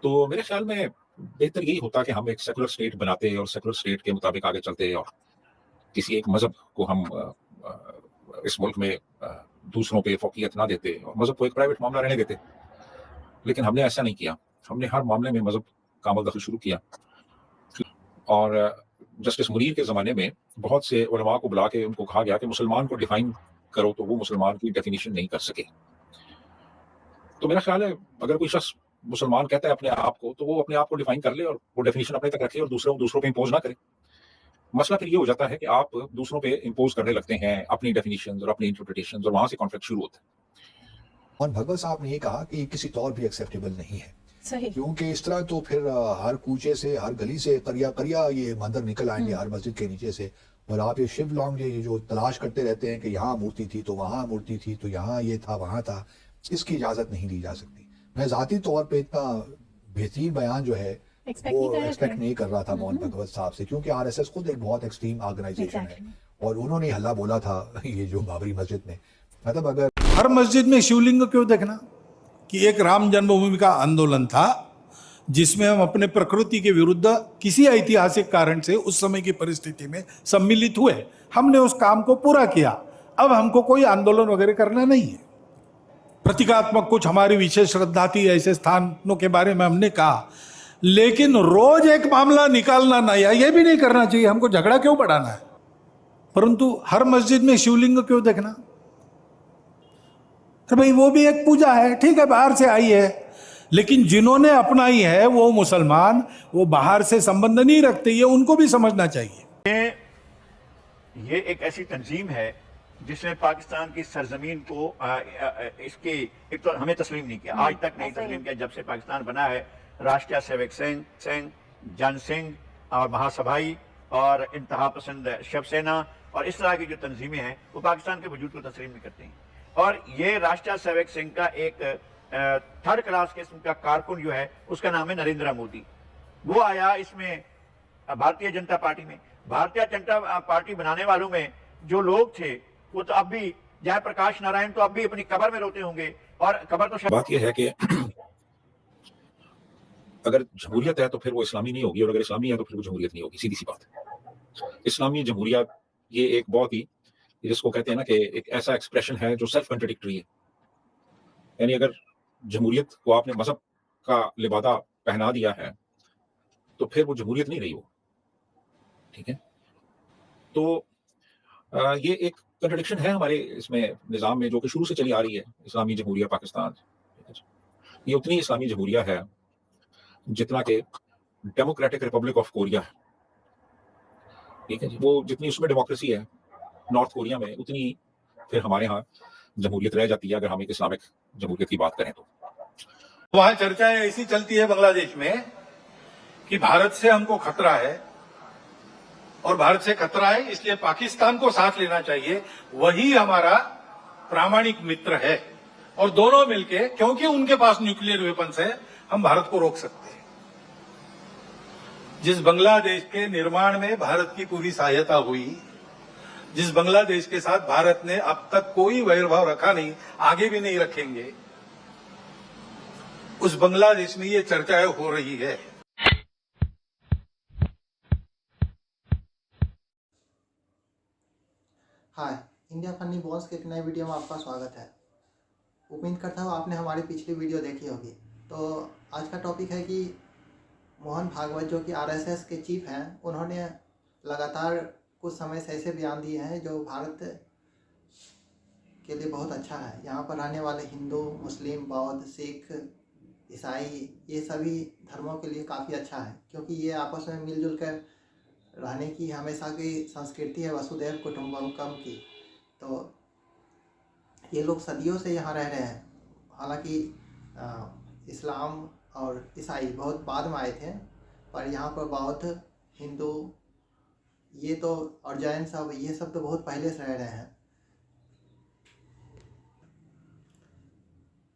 तो मेरे ख्याल में बेहतर यही होता कि हम एक सेकुलर स्टेट बनाते और सेकुलर स्टेट के मुताबिक आगे चलते और किसी एक मज़हब को हम इस मुल्क में दूसरों पे फ़ौक़ियत ना देते और मज़हब को एक प्राइवेट मामला रहने देते। लेकिन हमने ऐसा नहीं किया। हमने हर मामले में मज़हब का अमल दख़ल शुरू किया। और जस्टिस मुनीर के ज़माने में बहुत से उलमा को बुला के उनको कहा गया कि मुसलमान को डिफ़ाइन करो, तो वो मुसलमान की डेफ़िनिशन नहीं कर सके। तो मेरा ख़्याल है अगर कोई शख़्स मुसलमान कहता है अपने आप को, तो वो अपने आप को डिफ़ाइन कर ले और वो डेफ़िनिशन अपने तक रखे और दूसरों पे इम्पोज़ ना करे। मसला फिर ये हो जाता है कि आप दूसरों पे इम्पोज़ करने लगते हैं अपनी डेफ़िनिशंस और अपनी इंटरप्रिटेशंस और वहाँ से कॉन्फ्लिक्ट शुरू होता है। और भगवत साहब ने ये कहा कि किसी तौर भी एक्सेप्टेबल नहीं है, सही। क्योंकि इस तरह तो फिर हर कूचे से, हर गली से करिया ये मंदिर निकल आएंगे हर मस्जिद के नीचे से। और आप ये शिव लॉन्ग ये जो तलाश करते रहते हैं कि यहाँ मूर्ति थी तो वहाँ मूर्ति थी तो यहाँ ये था वहाँ था, इसकी इजाज़त नहीं दी जा सकती। मैं ज़ाती तौर पे इतना बेहतरीन बयान जो है वो एक्सपेक्ट नहीं कर रहा था मोहन भगवत साहब से, क्योंकि आरएसएस खुद एक बहुत एक्सट्रीम ऑर्गेनाइजेशन है और उन्होंने हल्ला बोला था ये जो बाबरी मस्जिद में। मतलब अगर हर मस्जिद में शिवलिंग क्यों देखना, कि एक राम जन्मभूमि का आंदोलन था जिसमें हम अपने प्रकृति के विरुद्ध किसी ऐतिहासिक कारण से उस समय की परिस्थिति में सम्मिलित हुए, हमने उस काम को पूरा किया। अब हमको कोई आंदोलन वगैरह करना नहीं है। प्रतीकात्मक कुछ हमारी विशेष श्रद्धा थी, ऐसे स्थानों के बारे में हमने कहा, लेकिन रोज एक मामला निकालना नया ये भी नहीं करना चाहिए। हमको झगड़ा क्यों बढ़ाना है? परंतु हर मस्जिद में शिवलिंग क्यों देखना? अरे भाई वो भी एक पूजा है, ठीक है, बाहर से आई है, लेकिन जिन्होंने अपनाई है वो मुसलमान, वो बाहर से संबंध नहीं रखते, ये उनको भी समझना चाहिए। ये एक ऐसी तंजीम है जिसने पाकिस्तान की सरजमीन को इसकी एक तो हमें तस्लीम नहीं किया, आज तक नहीं तस्लीम किया। जब से पाकिस्तान बना है, राष्ट्रीय सेवक सिंह, जन सिंह और महासभाई और इंतहा पसंद शिवसेना और इस तरह की जो तंजीमें हैं वो पाकिस्तान के वजूद को तस्लीम नहीं करती हैं। और ये राष्ट्रीय सेवक सिंह का एक थर्ड क्लास किस्म का कारकुन जो है उसका नाम है नरेंद्र मोदी। वो आया इसमें भारतीय जनता पार्टी में। भारतीय जनता पार्टी बनाने वालों में जो लोग थे वो तो अब भी, जयप्रकाश नारायण तो अब भी अपनी कब्र में रोते होंगे। और कब्र तो बात यह है कि अगर जमहूरियत है तो फिर वो इस्लामी नहीं होगी और अगर इस्लामी है तो फिर वो जमहूरियत नहीं होगी। सीधी सी बात है। इस्लामी जमहूरियत ये एक बहुत ही, जिसको कहते हैं ना कि एक ऐसा एक्सप्रेशन है जो सेल्फ कंट्राडिक्टरी है। यानी अगर जमहूरियत को आपने मजहब का लिबादा पहना दिया है तो फिर वो जमहूरियत नहीं रही वो, ठीक है। तो ये एक कंट्राडिक्शन है हमारे इसमें निज़ाम में, जो कि शुरू से चली आ रही है। इस्लामी जमहूरिया पाकिस्तान, ये उतनी इस्लामी जमहूरिया है जितना कि डेमोक्रेटिक रिपब्लिक ऑफ कोरिया है, ठीक है जी। वो जितनी उसमें डेमोक्रेसी है नॉर्थ कोरिया में, उतनी फिर हमारे यहाँ जमहूरियत रह जाती है अगर हम एक इस्लामिक जमहूरियत की बात करें तो। वहां चर्चाएं ऐसी चलती है बांग्लादेश में कि भारत से हमको खतरा है और भारत से खतरा है इसलिए पाकिस्तान को साथ लेना चाहिए, वही हमारा प्रामाणिक मित्र है। और दोनों मिलके, क्योंकि उनके पास न्यूक्लियर वेपन्स है, हम भारत को रोक सकते हैं। जिस बांग्लादेश के निर्माण में भारत की पूरी सहायता हुई, जिस बांग्लादेश के साथ भारत ने अब तक कोई वैरभाव रखा नहीं, आगे भी नहीं रखेंगे, उस बांग्लादेश में ये चर्चाएं हो रही है। हाय, इंडिया फनी बॉस के एक नए वीडियो में आपका स्वागत है। उम्मीद करता हूँ आपने हमारी पिछली वीडियो देखी होगी। तो आज का टॉपिक है कि मोहन भागवत जो कि आरएसएस के चीफ हैं, उन्होंने लगातार कुछ समय से ऐसे बयान दिए हैं जो भारत के लिए बहुत अच्छा है। यहाँ पर रहने वाले हिंदू, मुस्लिम, बौद्ध, सिख, ईसाई, ये सभी धर्मों के लिए काफ़ी अच्छा है, क्योंकि ये आपस में मिलजुल कर रहने की हमेशा की संस्कृति है, वसुधैव कुटुंबकम की। तो ये लोग सदियों से यहाँ रह रहे हैं। हालांकि इस्लाम और ईसाई बहुत बाद में आए थे, पर यहाँ पर बौद्ध, हिंदू ये तो और जैन सब, ये सब तो बहुत पहले से रह रहे हैं।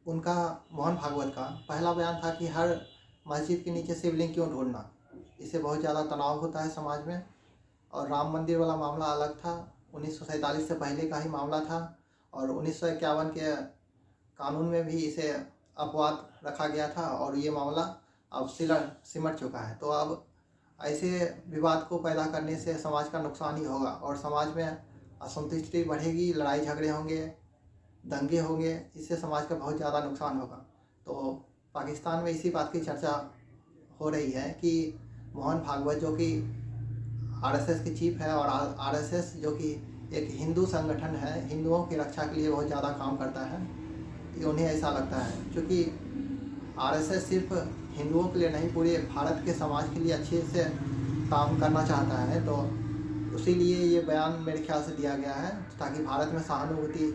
उनका, मोहन भागवत का पहला बयान था कि हर मस्जिद के नीचे शिवलिंग क्यों ढूंढना, इससे बहुत ज़्यादा तनाव होता है समाज में। और राम मंदिर वाला मामला अलग था, 1947 से पहले का ही मामला था। और 1951 के कानून में भी इसे अपवाद रखा गया था और ये मामला अब सिमट चुका है। तो अब ऐसे विवाद को पैदा करने से समाज का नुकसान ही होगा और समाज में असंतुष्टि बढ़ेगी, लड़ाई झगड़े होंगे, दंगे होंगे, इससे समाज का बहुत ज़्यादा नुकसान होगा। तो पाकिस्तान में इसी बात की चर्चा हो रही है कि मोहन भागवत जो कि आरएसएस के चीफ है और आरएसएस जो कि एक हिंदू संगठन है, हिंदुओं की रक्षा के लिए बहुत ज़्यादा काम करता है, ये उन्हें ऐसा लगता है। क्योंकि आरएसएस सिर्फ हिंदुओं के लिए नहीं, पूरे भारत के समाज के लिए अच्छे से काम करना चाहता है। तो इसीलिए ये बयान मेरे ख्याल से दिया गया है ताकि भारत में सहानुभूति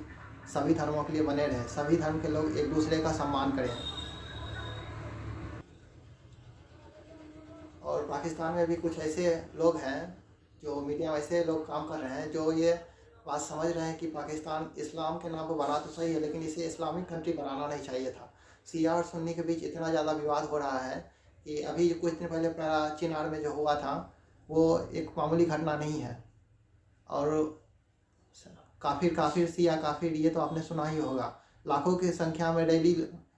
सभी धर्मों के लिए बने रहे, सभी धर्म के लोग एक दूसरे का सम्मान करें। और पाकिस्तान में भी कुछ ऐसे लोग हैं जो मीडिया में ऐसे लोग काम कर रहे हैं जो ये बात समझ रहे हैं कि पाकिस्तान इस्लाम के नाम पर बना तो सही है, लेकिन इसे इस्लामिक कंट्री बनाना नहीं चाहिए था। शिया और सुन्नी के बीच इतना ज़्यादा विवाद हो रहा है कि अभी कुछ दिन पहले चिनार में जो हुआ था वो एक मामूली घटना नहीं है। और काफिर शिया काफिर, ये तो आपने सुना ही होगा, लाखों की संख्या में रैली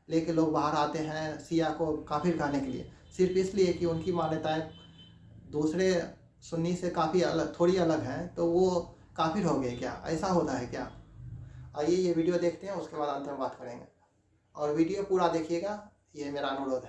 लेके लोग बाहर आते हैं शिया को काफिर कहने के लिए, सिर्फ इसलिए कि उनकी मान्यताएं दूसरे सुन्नी से काफ़ी अलग, थोड़ी अलग हैं, तो वो काफिर हो गए क्या? ऐसा होता है क्या? आइए ये वीडियो देखते हैं, उसके बाद अंत में बात करेंगे और वीडियो पूरा देखिएगा, ये मेरा अनुरोध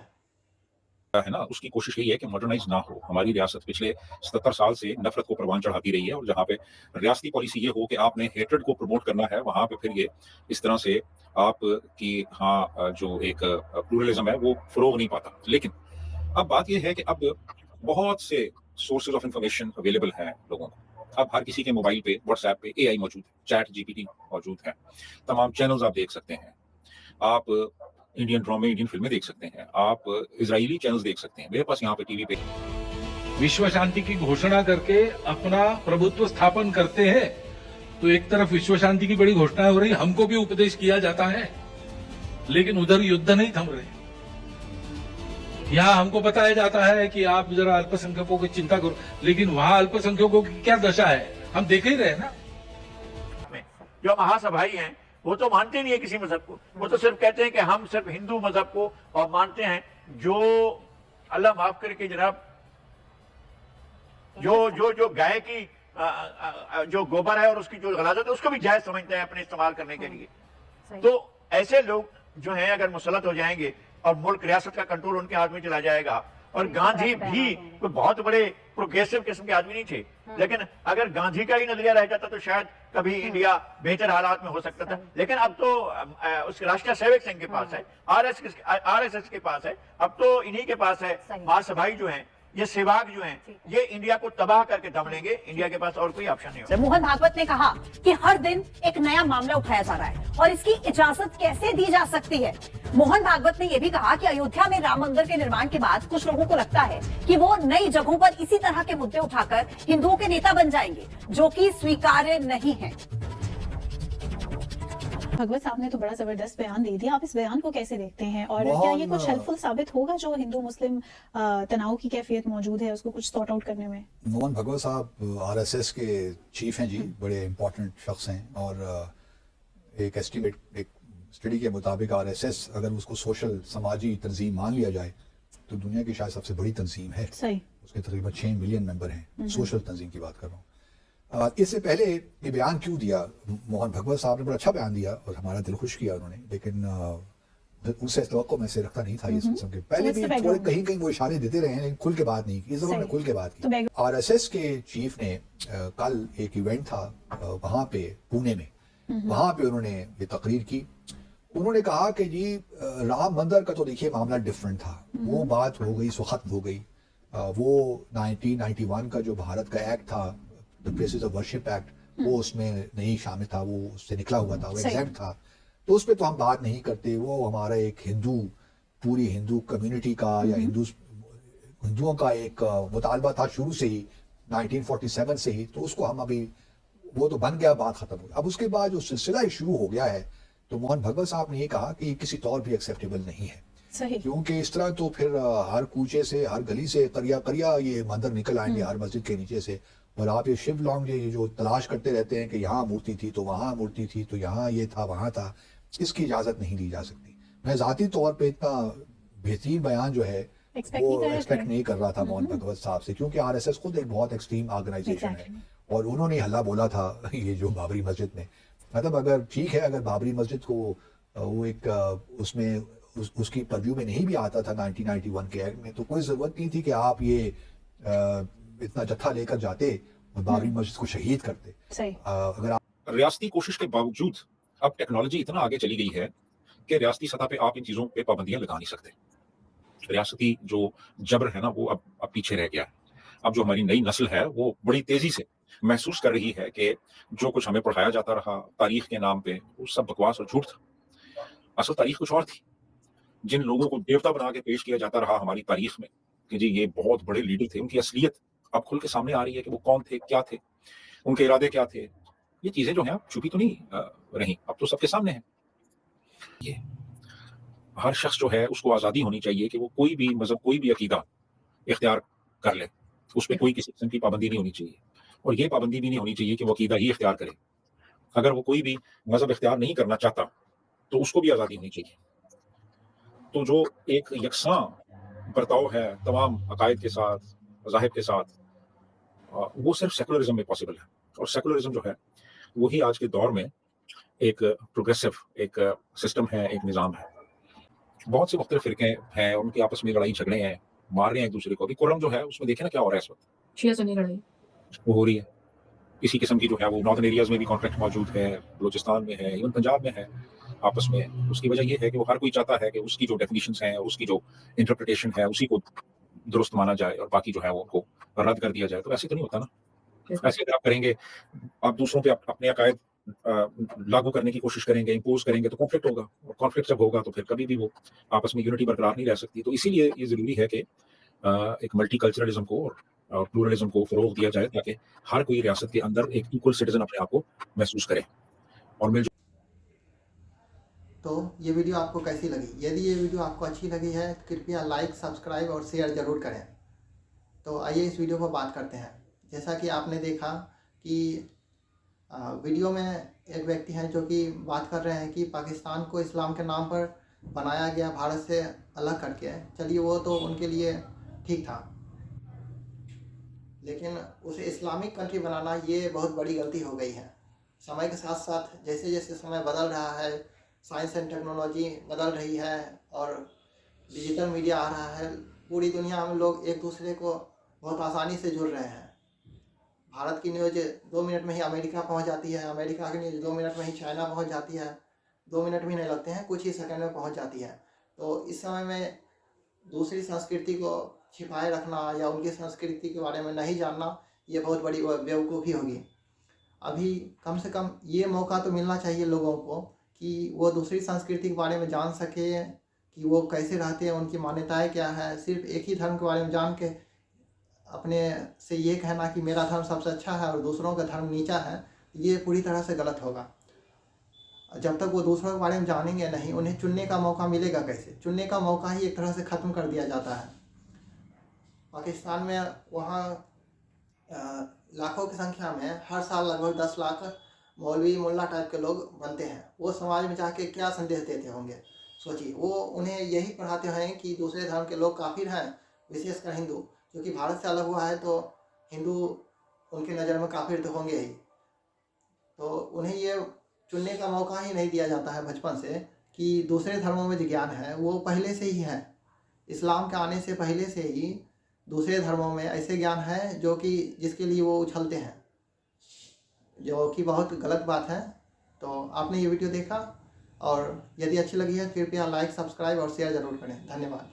है ना। उसकी कोशिश यही है कि मॉडर्नाइज ना हो। हमारी रियासत पिछले 77 साल से नफरत को परवान चढ़ाती रही है और जहाँ पे रियासती पॉलिसी ये हो कि आपने हेट्रेड को प्रमोट करना है, वहां पे फिर ये इस तरह से आप की हाँ जो एक प्लूरलिज्म है वो फरोग नहीं पाता। लेकिन अब बात यह है कि अब बहुत से सोर्सेज ऑफ इंफॉर्मेशन अवेलेबल हैं लोगों को। अब हर किसी के मोबाइल पे, व्हाट्सएप पे AI मौजूद है, चैट GPT मौजूद है, तमाम चैनल्स आप देख सकते हैं, आप इंडियन ड्रामे, इंडियन फिल्में देख सकते हैं, आप इजरायली चैनल्स देख सकते हैं। मेरे पास यहाँ पे टीवी पे विश्व शांति की घोषणा करके अपना प्रभुत्व स्थापन करते हैं, तो एक तरफ विश्व शांति की बड़ी घोषणा हो रही, हमको भी उपदेश किया जाता है, लेकिन उधर युद्ध नहीं थम रहे। यहाँ हमको बताया जाता है कि आप जरा अल्पसंख्यकों की चिंता करो, लेकिन वहां अल्पसंख्यकों की क्या दशा है हम देख ही रहे ना। जो महासभाई हैं वो तो मानते नहीं है किसी मजहब को, वो तो सिर्फ कहते हैं कि हम सिर्फ हिंदू मजहब को और मानते हैं। जो अल्लाह माफ करके जनाब, जो गाय की जो गोबर है और उसकी जो गलाजत है उसको भी जायज समझते हैं अपने इस्तेमाल करने के लिए। तो ऐसे लोग जो हैं अगर मुसलत हो जाएंगे और मुल्क रियासत का कंट्रोल उनके हाथ में चला जाएगा। और गांधी भी कोई बहुत बड़े प्रोग्रेसिव किस्म के आदमी नहीं थे, लेकिन अगर गांधी का ही नजरिया रह जाता तो शायद कभी इंडिया बेहतर हालात में हो सकता था। लेकिन अब तो उस राष्ट्रीय सेवक संघ के पास है, RSS के पास है, अब तो इन्हीं के पास है। महासभाई जो हैं, ये सेवाग जो हैं, ये इंडिया को तबाह करके दम लेंगे। इंडिया के पास और कोई ऑप्शन नहीं होगा। मोहन भागवत ने कहा कि हर दिन एक नया मामला उठाया जा रहा है और इसकी इजाजत कैसे दी जा सकती है। मोहन भागवत ने यह भी कहा कि अयोध्या में राम मंदिर के निर्माण के बाद कुछ लोगों को लगता है कि वो नई जगहों पर इसी तरह के मुद्दे उठाकर हिंदुओं के नेता बन जाएंगे, जो कि स्वीकार्य नहीं है। भगवत साहब ने तो बड़ा जबरदस्त बयान दे दिया, आप इस बयान को कैसे देखते हैं और क्या ये कुछ हेल्पफुल साबित होगा जो हिंदू मुस्लिम तनाव की कैफियत मौजूद है उसको कुछ सॉर्ट आउट करने में? मोहन भागवत साहब RSS के चीफ हैं जी, बड़े इंपॉर्टेंट शख्स हैं और एक एस्टिमेट, एक स्टडी के मुताबिक RSS अगर उसको सोशल समाजी तंजीम मान लिया जाए तो दुनिया की शायद सबसे बड़ी तंजीम है। सही। उसके तकरीबन 6 मिलियन मेंबर हैं, सोशल तंजीम की बात कर रहा हूँ। इससे पहले ये बयान क्यों दिया? मोहन भागवत साहब ने बड़ा अच्छा बयान दिया और हमारा दिल खुश किया उन्होंने, लेकिन उनसे तवक्को मैं से रखता नहीं था इस किस्म के। पहले भी थोड़े कहीं कहीं वो इशारे देते रहे हैं, लेकिन खुल के बात नहीं की। इस दफा उन्होंने खुल के बात की। RSS के चीफ ने कल एक इवेंट था वहां पे पुणे में, वहां पे उन्होंने ये तकरीर की। उन्होंने कहा कि जी राम मंदिर का तो देखिए मामला डिफरेंट था, वो बात हो गई, सो खत्म हो गई। वो 1991 का जो भारत का एक्ट था, the places of worship act, वो उसमें नहीं शामिल था, वो उससे निकला हुआ था, वो एग्जैम्प्ट था, तो उस पर तो हम बात नहीं करते। वो हमारा एक पूरी हिंदू कम्युनिटी का या हिंदुओं का एक मुतालबा था शुरू से ही, 1947 से ही, तो उसको हम अभी, वो तो बन गया, बात खत्म हो गई। अब उसके बाद जो सिलसिला शुरू हो गया है, तो मोहन भागवत साहब ने ये कहा कि ये किसी तौर भी एक्सेप्टेबल नहीं है। सही। क्योंकि इस तरह तो फिर हर कूचे से, हर गली से करिया ये मंदिर निकल आएंगे हर मस्जिद के नीचे से, और आप ये शिव लॉन्ग जो तलाश करते रहते हैं कि यहाँ मूर्ति थी तो वहाँ मूर्ति थी तो यहाँ ये था वहाँ था, इसकी इजाज़त नहीं दी जा सकती। मैं ज़ाती तौर पे इतना बेहतरीन बयान जो है एक्सपेक्ट वो नहीं कर रहे एक्सपेक्ट थे। नहीं कर रहा था मोहन भगवत साहब से, क्योंकि आरएसएस खुद एक बहुत एक्सट्रीम ऑर्गेनाइजेशन है। Exactly. और उन्होंने हल्ला बोला था ये जो बाबरी मस्जिद में, मतलब अगर ठीक है, अगर बाबरी मस्जिद को वो एक उसमें उसकी परव्यू में नहीं भी आता था 1991 के एक्ट में, तो कोई ज़रूरत नहीं थी कि आप ये इतना जत्था लेकर जाते और बाबरी मस्जिद को शहीद करते। सही। अगर आप रियासती कोशिश के बावजूद अब टेक्नोलॉजी इतना आगे चली गई है कि रियासती सतह पे आप इन चीज़ों पे पाबंदियां लगा नहीं सकते। रियासती जो जबर है ना, वो अब पीछे रह गया है। अब जो हमारी नई नस्ल है वो बड़ी तेजी से महसूस कर रही है कि जो कुछ हमें पढ़ाया जाता रहा तारीख के नाम पे, वो सब बकवास और झूठ था। असल तारीख कुछ और थी। जिन लोगों को देवता बना के पेश किया जाता रहा हमारी तारीख में कि जी ये बहुत बड़े लीडर थे, उनकी असलियत अब खुल के सामने आ रही है कि वो कौन थे, क्या थे, उनके इरादे क्या थे। ये चीजें जो हैं छुपी तो नहीं रही, अब तो सबके सामने है। ये हर शख्स जो है उसको आज़ादी होनी चाहिए कि वो कोई भी मजहब, कोई भी अकीदा इख्तियार कर ले, उस पर कोई किसी किस्म की पाबंदी नहीं होनी चाहिए। और ये पाबंदी भी नहीं होनी चाहिए कि वो अकीदा ही इख्तियार करे। अगर वो कोई भी मजहब इख्तियार नहीं करना चाहता तो उसको भी आज़ादी होनी चाहिए। तो जो एक यकसां बर्ताव है तमाम अकायद के साथ, मज़ाहिब के साथ, वो सिर्फ सेकुलरिज्म में पॉसिबल है। और सेकुलरिज्म जो है वही आज के दौर में एक प्रोग्रेसिव एक सिस्टम है, एक निज़ाम है। बहुत से मुख्तलिफ फ़िरके हैं, उनके आपस में लड़ाई झगड़े हैं, मार रहे हैं एक दूसरे को। अभी कुर्रम जो है उसमें देखें ना क्या हो रहा है इस वक्त, शिया सुन्नी लड़ाई वो हो रही है। इसी किस्म की जो है वो नॉर्दर्न एरियाज में भी कॉन्फ्लिक्ट मौजूद है, बलूचिस्तान में है, इवन पंजाब में है आपस में। उसकी वजह ये है कि वो हर कोई चाहता है कि उसकी जो डेफिनेशंस हैं, उसकी जो इंटरप्रिटेशन है, उसी को दुरुस्त माना जाए और बाकी जो है वो उनको रद्द कर दिया जाए। तो ऐसे तो नहीं होता ना। ऐसे अगर आप करेंगे, आप दूसरों पे अपने अकायद लागू करने की कोशिश करेंगे, इम्पोज करेंगे, तो कॉन्फ्लिक्ट होगा। और कॉन्फ्लिक्ट जब होगा तो फिर कभी भी वो आपस में यूनिटी बरकरार नहीं रह सकती। तो इसीलिए ये ज़रूरी है कि एक मल्टी कल्चरलिज्म को और प्लूरलिज्म को फ़रोग़ दिया जाए, ताकि हर कोई रियासत के अंदर एक इक्वल सिटीजन अपने आप को महसूस करे और मिल। तो ये वीडियो आपको कैसी लगी? यदि ये वीडियो आपको अच्छी लगी है तो कृपया लाइक, सब्सक्राइब और शेयर ज़रूर करें। तो आइए इस वीडियो पर बात करते हैं। जैसा कि आपने देखा कि वीडियो में एक व्यक्ति हैं जो कि बात कर रहे हैं कि पाकिस्तान को इस्लाम के नाम पर बनाया गया भारत से अलग करके। चलिए वो तो उनके लिए ठीक था, लेकिन उसे इस्लामिक कंट्री बनाना ये बहुत बड़ी गलती हो गई है। समय के साथ साथ जैसे जैसे समय बदल रहा है, साइंस एंड टेक्नोलॉजी बदल रही है और डिजिटल मीडिया आ रहा है, पूरी दुनिया में लोग एक दूसरे को बहुत आसानी से जुड़ रहे हैं। भारत की न्यूज़ 2 मिनट में ही अमेरिका पहुंच जाती है, अमेरिका की न्यूज़ 2 मिनट में ही चाइना पहुंच जाती है। 2 मिनट भी नहीं लगते हैं, कुछ ही सेकंड में पहुंच जाती है। तो इस समय में दूसरी संस्कृति को छिपाए रखना या उनकी संस्कृति के बारे में नहीं जानना, ये बहुत बड़ी बेवकूफ़ी होगी। अभी कम से कम ये मौका तो मिलना चाहिए लोगों को कि वो दूसरी संस्कृति के बारे में जान सके कि वो कैसे रहते हैं, उनकी मान्यताएं क्या है। सिर्फ एक ही धर्म के बारे में जान के अपने से ये कहना कि मेरा धर्म सबसे अच्छा है और दूसरों का धर्म नीचा है, ये पूरी तरह से गलत होगा। जब तक वो दूसरों के बारे में जानेंगे नहीं, उन्हें चुनने का मौका मिलेगा कैसे? चुनने का मौका ही एक तरह से ख़त्म कर दिया जाता है। पाकिस्तान में वहाँ लाखों की संख्या में हर साल लगभग 10 लाख मौलवी मुल्ला टाइप के लोग बनते हैं। वो समाज में जाके क्या संदेश देते होंगे सोचिए। वो उन्हें यही पढ़ाते हैं कि दूसरे धर्म के लोग काफिर हैं, विशेषकर हिंदू, क्योंकि भारत से अलग हुआ है तो हिंदू उनके नज़र में काफिर तो होंगे ही। तो उन्हें ये चुनने का मौका ही नहीं दिया जाता है बचपन से कि दूसरे धर्मों में जो ज्ञान है वो पहले से ही है। इस्लाम के आने से पहले से ही दूसरे धर्मों में ऐसे ज्ञान है जो कि जिसके लिए वो उछलते हैं, जो कि बहुत गलत बात है। तो आपने ये वीडियो देखा और यदि अच्छी लगी है कृपया लाइक, सब्सक्राइब और शेयर ज़रूर करें। धन्यवाद।